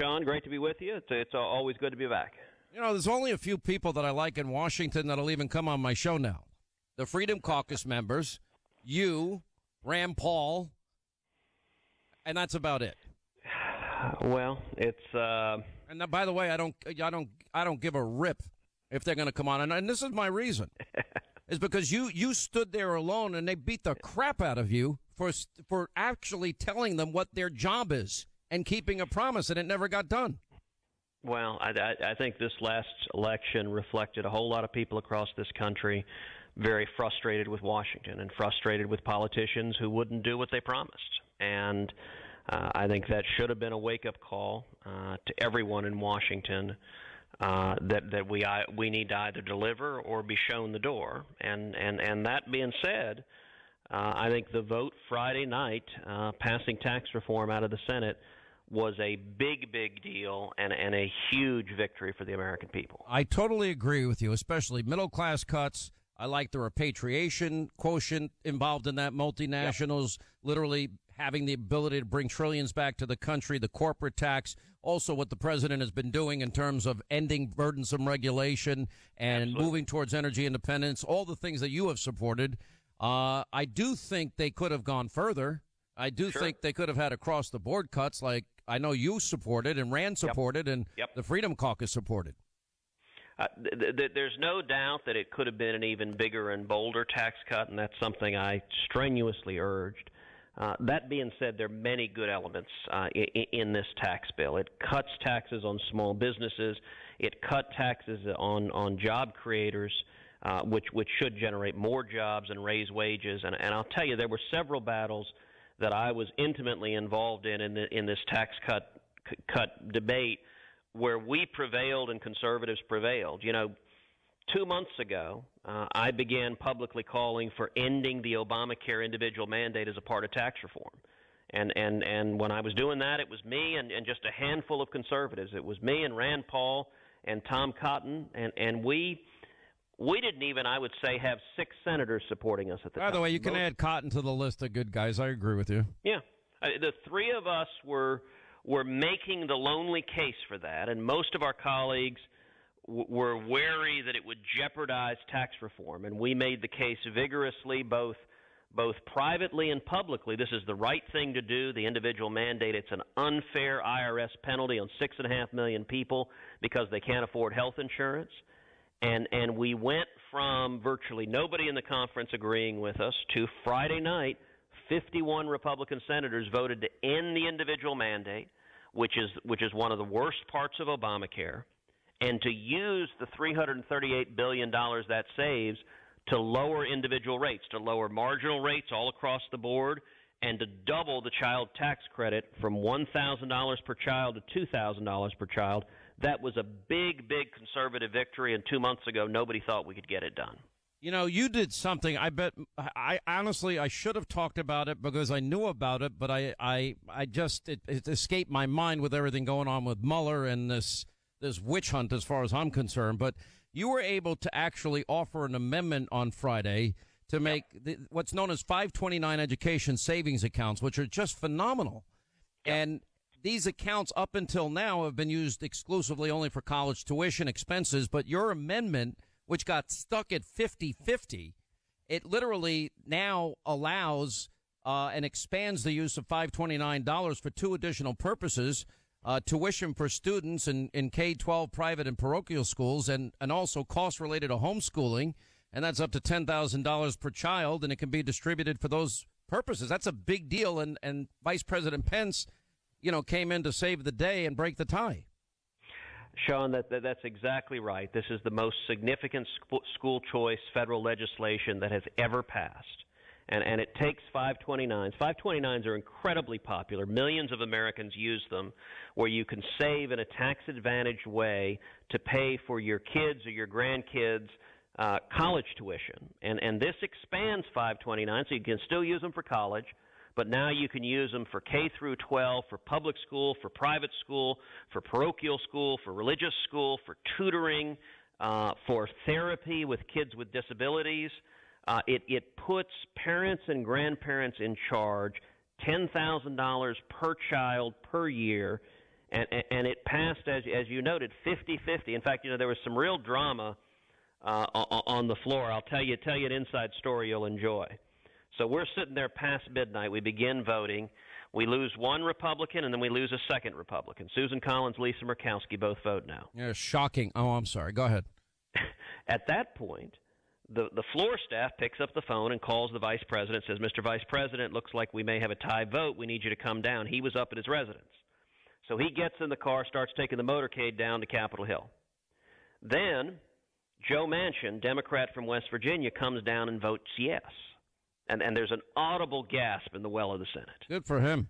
Sean. Great to be with you. It's always good to be back. You know, there's only a few people that I like in Washington that'll even come on my show now. The Freedom Caucus members, you, Rand Paul, and that's about it. Well, it's and now, by the way, I don't give a rip if they're going to come on, and this is my reason, is because you stood there alone and they beat the crap out of you for actually telling them what their job is and keeping a promise, and it never got done. Well, I think this last election reflected a whole lot of people across this country very frustrated with Washington and frustrated with politicians who wouldn't do what they promised. And I think that should have been a wake-up call to everyone in Washington that we need to either deliver or be shown the door. And that being said, I think the vote Friday night passing tax reform out of the Senate was a big deal and a huge victory for the American people. I totally agree with you, especially middle-class cuts. I like the repatriation quotient involved in that, multinationals literally having the ability to bring trillions back to the country, the corporate tax, also what the president has been doing in terms of ending burdensome regulation and moving towards energy independence, all the things that you have supported. I do think they could have gone further. I do think they could have had across-the-board cuts like I know you supported and Rand supported and the Freedom Caucus supported. There's no doubt that it could have been an even bigger and bolder tax cut, and that's something I strenuously urged. That being said, there are many good elements in this tax bill. It cuts taxes on small businesses. It cut taxes on job creators, which should generate more jobs and raise wages. And I'll tell you, there were several battles that I was intimately involved in this tax cut debate where we prevailed and conservatives prevailed. You know, 2 months ago, I began publicly calling for ending the Obamacare individual mandate as a part of tax reform. And when I was doing that, it was me and just a handful of conservatives. It was me and Rand Paul and Tom Cotton, and we didn't even, I would say, have 6 senators supporting us at the time. By the way, you can add Cotton to the list of good guys. I agree with you. Yeah. The three of us were making the lonely case for that, and most of our colleagues were wary that it would jeopardize tax reform, and we made the case vigorously, both privately and publicly. This is the right thing to do, the individual mandate. It's an unfair IRS penalty on 6.5 million people because they can't afford health insurance. And we went from virtually nobody in the conference agreeing with us to Friday night, 51 Republican senators voted to end the individual mandate, which is one of the worst parts of Obamacare, and to use the $338 billion that saves to lower individual rates, to lower marginal rates all across the board, and to double the child tax credit from $1,000 per child to $2,000 per child. That was a big conservative victory, and 2 months ago, nobody thought we could get it done. You know, you did something. I honestly, I should have talked about it because I knew about it, but it escaped my mind with everything going on with Mueller and this witch hunt as far as I'm concerned. But you were able to actually offer an amendment on Friday to make what's known as 529 education savings accounts, which are just phenomenal. Yep. And these accounts up until now have been used exclusively only for college tuition expenses. But your amendment, which got stuck at 50-50, it literally now allows and expands the use of $529 for 2 additional purposes. Tuition for students in K-12 private and parochial schools and also costs related to homeschooling. And that's up to $10,000 per child, and it can be distributed for those purposes. That's a big deal. And Vice President Pence, came in to save the day and break the tie. Sean, that's exactly right. This is the most significant school choice federal legislation that has ever passed. And it takes 529s. 529s are incredibly popular. Millions of Americans use them, where you can save in a tax-advantaged way to pay for your kids or your grandkids' college tuition. And this expands 529, so you can still use them for college, but now you can use them for K through 12, for public school, for private school, for parochial school, for religious school, for tutoring, for therapy with kids with disabilities. It puts parents and grandparents in charge, $10,000 per child per year, And it passed, as you noted, 50-50. In fact, there was some real drama on the floor. I'll tell you an inside story you'll enjoy. So we're sitting there past midnight. We begin voting. We lose one Republican, and then we lose a second Republican. Susan Collins, Lisa Murkowski both vote now. Yeah, shocking. Oh, I'm sorry. Go ahead. At that point, the floor staff picks up the phone and calls the vice president, says, Mr. Vice President, looks like we may have a tie vote. We need you to come down. He was up at his residence. So he gets in the car, starts taking the motorcade down to Capitol Hill. Then Joe Manchin, Democrat from West Virginia, comes down and votes yes. And there's an audible gasp in the well of the Senate. Good for him.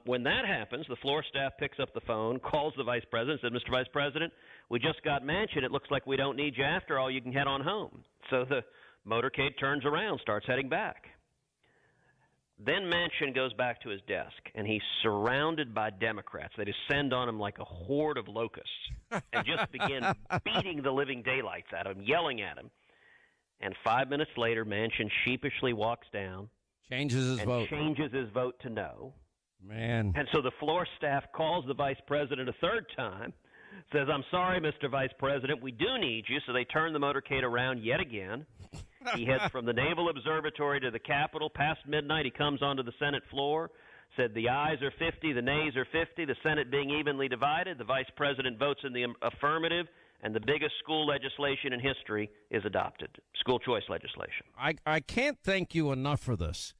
When that happens, the floor staff picks up the phone, calls the vice president, says, Mr. Vice President, we just got Manchin. It looks like we don't need you after all. You can head on home. So the motorcade turns around, starts heading back. Then Manchin goes back to his desk, and he's surrounded by Democrats. They descend on him like a horde of locusts and just begin beating the living daylights out of him, yelling at him. And 5 minutes later, Manchin sheepishly walks down. Changes his vote to no. Man. And so the floor staff calls the vice president a third time, says, I'm sorry, Mr. Vice President, we do need you. So they turn the motorcade around yet again. He heads from the Naval Observatory to the Capitol. Past midnight, he comes onto the Senate floor, said the ayes are 50, the nays are 50, the Senate being evenly divided. The vice president votes in the affirmative, and the biggest school legislation in history is adopted, school choice legislation. I can't thank you enough for this.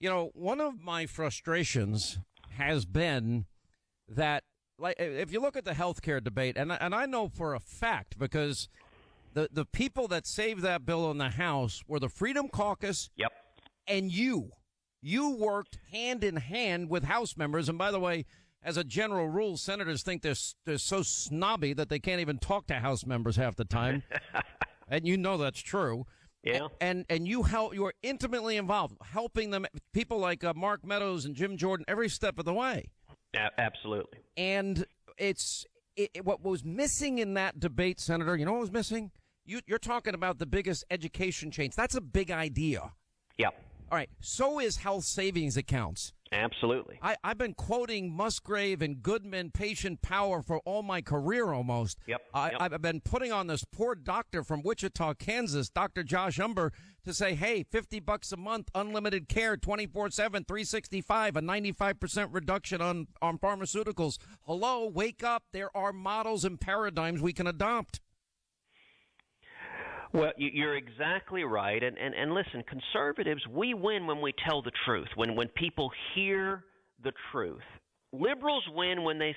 One of my frustrations has been that, like, if you look at the health care debate, and I know for a fact because the people that saved that bill in the House were the Freedom Caucus. Yep. And you worked hand in hand with House members. And by the way, as a general rule, senators think they're so snobby that they can't even talk to House members half the time. And that's true. Yeah. And you were intimately involved, helping them, people like Mark Meadows and Jim Jordan, every step of the way. Absolutely. And what was missing in that debate, Senator, you know what was missing? You're talking about the biggest education change. That's a big idea. Yeah. All right. So is health savings accounts. Absolutely. I've been quoting Musgrave and Goodman, Patient Power for all my career almost. Yep. I've been putting on this poor doctor from Wichita, Kansas, Dr. Josh Umber, to say, hey, $50 a month, unlimited care, 24/7, 365, a 95% reduction on pharmaceuticals. Hello, wake up. There are models and paradigms we can adopt. Well, you're exactly right. And listen, conservatives, we win when we tell the truth, when people hear the truth. Liberals win when they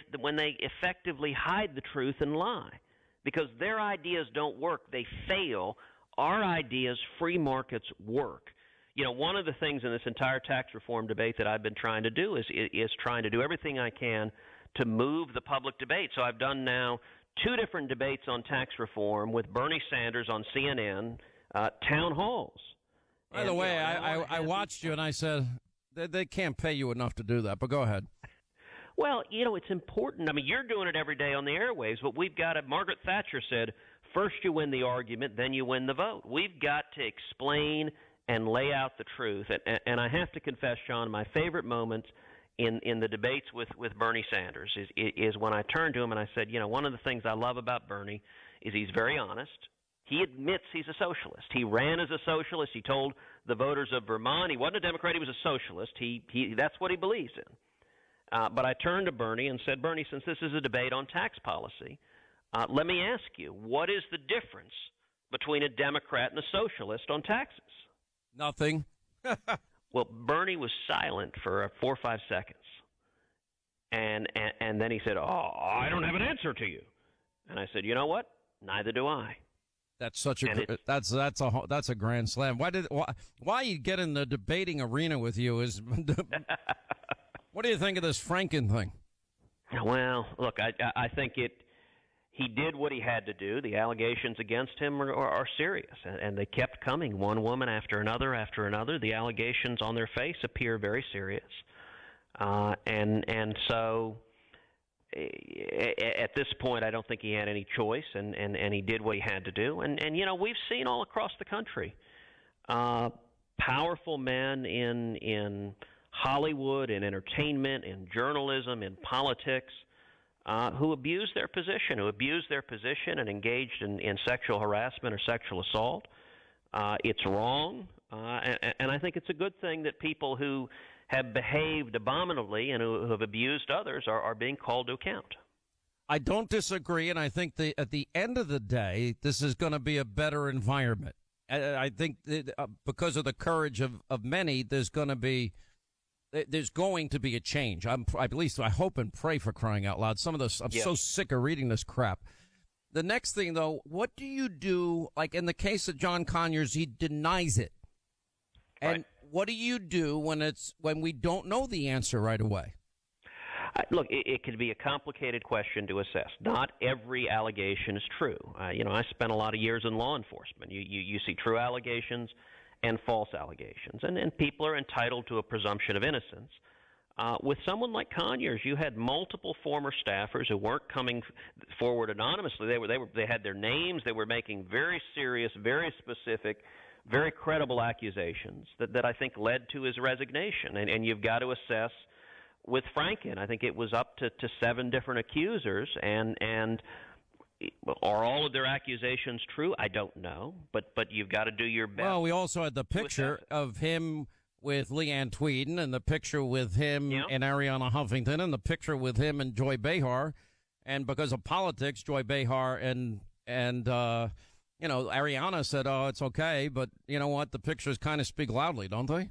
effectively hide the truth and lie because their ideas don't work. They fail. Our ideas, free markets, work. One of the things in this entire tax reform debate that I've been trying to do is trying to do everything I can to move the public debate. So I've done now 2 different debates on tax reform with Bernie Sanders on CNN, town halls. By the way, I watched you and I said, they can't pay you enough to do that, but go ahead. Well, it's important. I mean, you're doing it every day on the airwaves, but we've got to, Margaret Thatcher said, first you win the argument, then you win the vote. We've got to explain and lay out the truth. And I have to confess, Sean, my favorite moment in the debates with Bernie Sanders is when I turned to him and I said, one of the things I love about Bernie is he's very honest. He admits he's a socialist. He ran as a socialist. He told the voters of Vermont he wasn't a Democrat, he was a socialist. He that's what he believes in. But I turned to Bernie and said, Bernie, since this is a debate on tax policy, let me ask you, what is the difference between a Democrat and a socialist on taxes? Nothing. Well, Bernie was silent for 4 or 5 seconds, and then he said, "Oh, I don't have an answer to you." And I said, "You know what? Neither do I." That's that's a grand slam. Why you get in the debating arena with you is what do you think of this Franken thing? Well, look, I think he did what he had to do. The allegations against him are serious, and they kept coming, one woman after another after another. The allegations on their face appear very serious. And so at this point, I don't think he had any choice, and he did what he had to do. And we've seen all across the country powerful men in Hollywood, in entertainment, in journalism, in politics, who abused their position and engaged in sexual harassment or sexual assault. It's wrong, and I think it's a good thing that people who have behaved abominably and who have abused others are being called to account. I don't disagree, and I think at the end of the day, this is going to be a better environment. I think that, because of the courage of many, there's going to be a change. At least I hope and pray, for crying out loud. Some of this, I'm so sick of reading this crap. The next thing, though, what do you do? Like in the case of John Conyers, he denies it, and what do you do when we don't know the answer right away? Look, it could be a complicated question to assess. Not every allegation is true. I spent a lot of years in law enforcement. You see true allegations and false allegations, and people are entitled to a presumption of innocence. With someone like Conyers, you had multiple former staffers who weren't coming forward anonymously. They had their names. They were making very serious, very specific, very credible accusations that I think led to his resignation. And you've got to assess. With Franken, I think it was up to 7 different accusers, and are all of their accusations true? I don't know, but you've got to do your best. Well, we also had the picture of him with Leanne Tweeden, and the picture with him and Ariana Huffington, and the picture with him and Joy Behar, and because of politics, Joy Behar and Ariana said, "Oh, it's okay," but you know what? The pictures kind of speak loudly, don't they?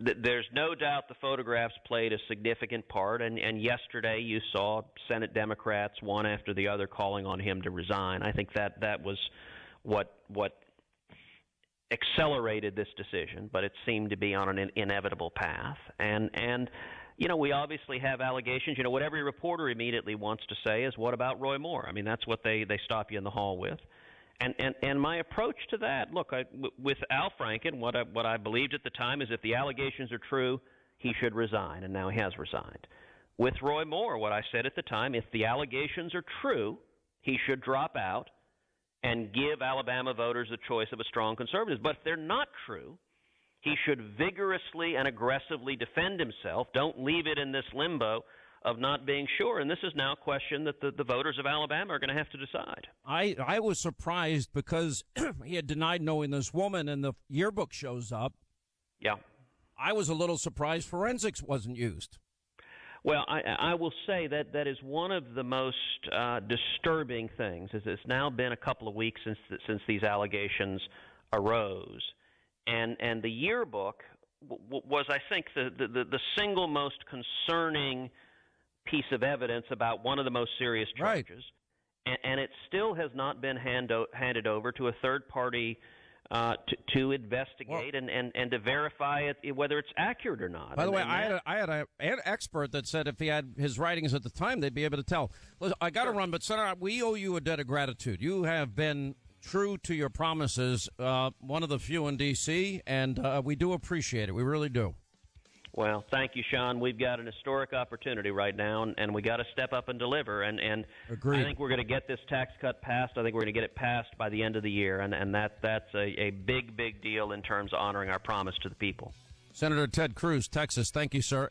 There's no doubt the photographs played a significant part, and yesterday you saw Senate Democrats, one after the other, calling on him to resign. I think that was what accelerated this decision, but it seemed to be on an inevitable path. And we obviously have allegations. What every reporter immediately wants to say is, what about Roy Moore? I mean, that's what they stop you in the hall with. And my approach to that, look, with Al Franken, what I believed at the time is if the allegations are true, he should resign, and now he has resigned. With Roy Moore, what I said at the time, if the allegations are true, he should drop out and give Alabama voters the choice of a strong conservative. But if they're not true, he should vigorously and aggressively defend himself. Don't leave it in this limbo of not being sure, and this is now a question that the voters of Alabama are going to have to decide. I was surprised because he had denied knowing this woman, and the yearbook shows up. Yeah. I was a little surprised forensics wasn't used. Well, I will say that is one of the most disturbing things. Is it's now been a couple of weeks since these allegations arose, and the yearbook was, I think, the single most concerning piece of evidence about one of the most serious charges, and it still has not been handed over to a third party to investigate and to verify whether it's accurate or not. By the way, I had an expert that said if he had his writings at the time, they'd be able to tell. Listen, I got to run, but Senator, we owe you a debt of gratitude. You have been true to your promises, one of the few in D.C., and we do appreciate it. We really do. Well, thank you, Sean. We've got an historic opportunity right now, and we got to step up and deliver. And Agreed. I think we're going to get this tax cut passed. I think we're going to get it passed by the end of the year, and that's a big, big deal in terms of honoring our promise to the people. Senator Ted Cruz, Texas, thank you, sir.